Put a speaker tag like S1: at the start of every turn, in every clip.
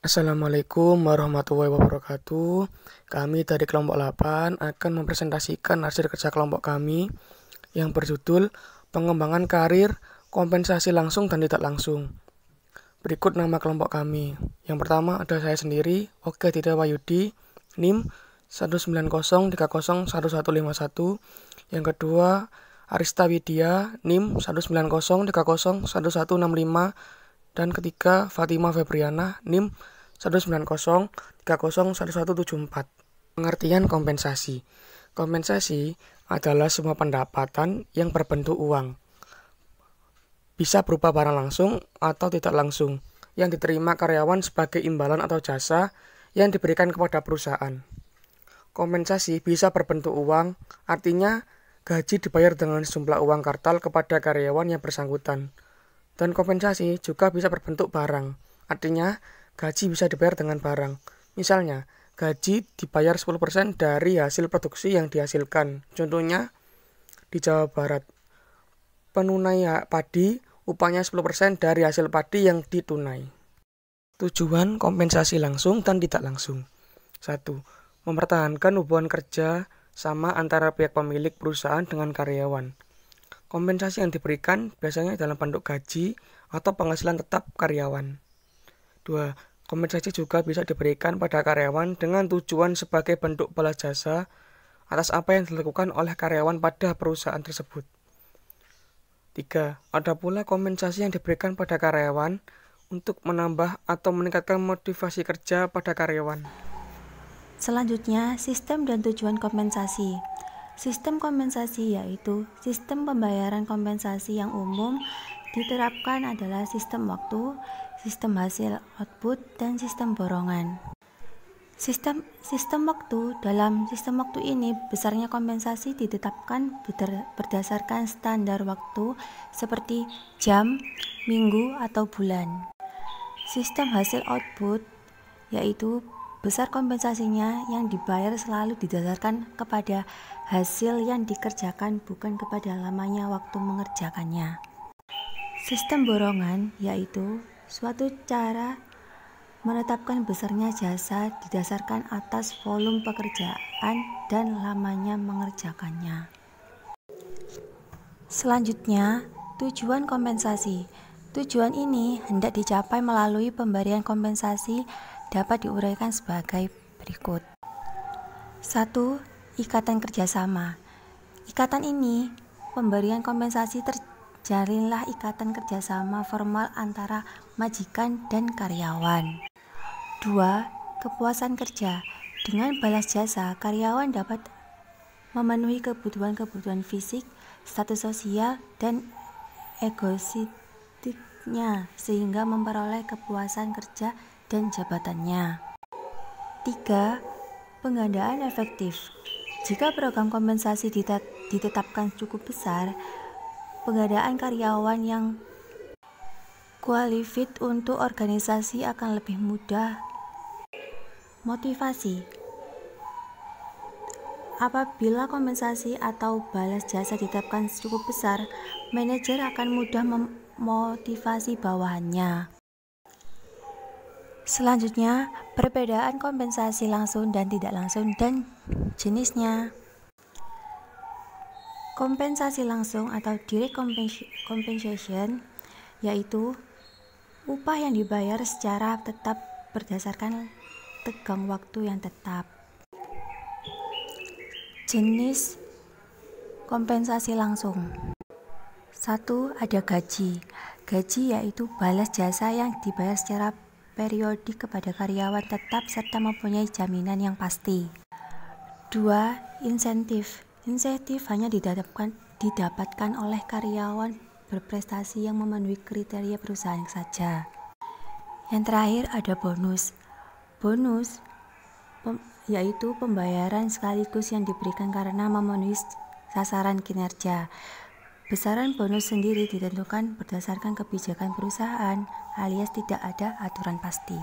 S1: Assalamualaikum warahmatullahi wabarakatuh. Kami dari kelompok 8 akan mempresentasikan hasil kerja kelompok kami yang berjudul Pengembangan Karir, Kompensasi Langsung dan Tidak Langsung. Berikut nama kelompok kami. Yang pertama ada saya sendiri, Oke Dida Wayudi, NIM 190301151. Yang kedua, Arista Widya, NIM 190301165. Dan ketiga, Fatima Febriana, NIM 190301174. Pengertian kompensasi. Kompensasi adalah semua pendapatan yang berbentuk uang. Bisa berupa barang langsung atau tidak langsung yang diterima karyawan sebagai imbalan atau jasa yang diberikan kepada perusahaan. Kompensasi bisa berbentuk uang, artinya gaji dibayar dengan sejumlah uang kartal kepada karyawan yang bersangkutan. Dan kompensasi juga bisa berbentuk barang, artinya gaji bisa dibayar dengan barang. Misalnya, gaji dibayar 10% dari hasil produksi yang dihasilkan. Contohnya, di Jawa Barat, penunai padi upahnya 10% dari hasil padi yang ditunai. Tujuan kompensasi langsung dan tidak langsung. 1. Mempertahankan hubungan kerja sama antara pihak pemilik perusahaan dengan karyawan. Kompensasi yang diberikan biasanya dalam bentuk gaji atau penghasilan tetap karyawan. 2. Kompensasi juga bisa diberikan pada karyawan dengan tujuan sebagai bentuk balas jasa atas apa yang dilakukan oleh karyawan pada perusahaan tersebut. 3. Ada pula kompensasi yang diberikan pada karyawan untuk menambah atau meningkatkan motivasi kerja pada karyawan.
S2: Selanjutnya, sistem dan tujuan kompensasi. Sistem kompensasi yaitu sistem pembayaran kompensasi yang umum diterapkan adalah sistem waktu, sistem hasil output, dan sistem borongan. Sistem waktu. Dalam sistem waktu ini, besarnya kompensasi ditetapkan berdasarkan standar waktu seperti jam, minggu, atau bulan. Sistem hasil output yaitu besar kompensasinya yang dibayar selalu didasarkan kepada hasil yang dikerjakan, bukan kepada lamanya waktu mengerjakannya. Sistem borongan yaitu suatu cara menetapkan besarnya jasa didasarkan atas volume pekerjaan dan lamanya mengerjakannya. Selanjutnya, tujuan kompensasi. Tujuan ini hendak dicapai melalui pemberian kompensasi dapat diuraikan sebagai berikut. 1. Ikatan kerjasama. Ikatan ini, pemberian kompensasi terjalinlah ikatan kerjasama formal antara majikan dan karyawan. 2. Kepuasan kerja. Dengan balas jasa, karyawan dapat memenuhi kebutuhan fisik, status sosial, dan egoistiknya sehingga memperoleh kepuasan kerja dan jabatannya. 3. Penggandaan efektif. Jika program kompensasi ditetapkan cukup besar, penggandaan karyawan yang qualified untuk organisasi akan lebih mudah. Motivasi. Apabila kompensasi atau balas jasa ditetapkan cukup besar, manajer akan mudah memotivasi bawahannya. Selanjutnya, perbedaan kompensasi langsung dan tidak langsung dan jenisnya. Kompensasi langsung atau direct compensation yaitu upah yang dibayar secara tetap berdasarkan tenggang waktu yang tetap. Jenis kompensasi langsung. 1. Ada gaji. Gaji yaitu balas jasa yang dibayar secara periodik kepada karyawan tetap serta mempunyai jaminan yang pasti. 2. Insentif. Insentif hanya didapatkan oleh karyawan berprestasi yang memenuhi kriteria perusahaan saja. Yang terakhir ada bonus. Bonus yaitu pembayaran sekaligus yang diberikan karena memenuhi sasaran kinerja. Besaran bonus sendiri ditentukan berdasarkan kebijakan perusahaan, alias tidak ada aturan pasti.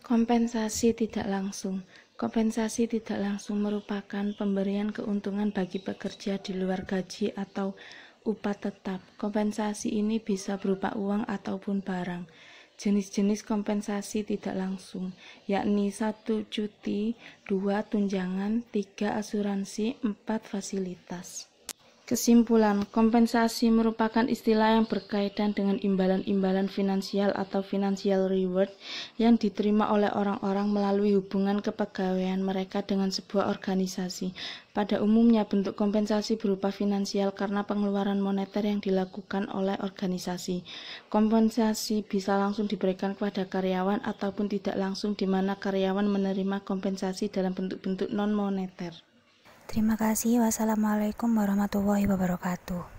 S3: Kompensasi tidak langsung. Kompensasi tidak langsung merupakan pemberian keuntungan bagi pekerja di luar gaji atau upah tetap. Kompensasi ini bisa berupa uang ataupun barang. Jenis-jenis kompensasi tidak langsung, yakni 1. Cuti, 2. Tunjangan, 3. Asuransi, 4. Fasilitas. Kesimpulan, kompensasi merupakan istilah yang berkaitan dengan imbalan-imbalan finansial atau financial reward yang diterima oleh orang-orang melalui hubungan kepegawaian mereka dengan sebuah organisasi. Pada umumnya, bentuk kompensasi berupa finansial karena pengeluaran moneter yang dilakukan oleh organisasi. Kompensasi bisa langsung diberikan kepada karyawan ataupun tidak langsung, di mana karyawan menerima kompensasi dalam bentuk-bentuk non-moneter.
S2: Terima kasih. Wassalamualaikum warahmatullahi wabarakatuh.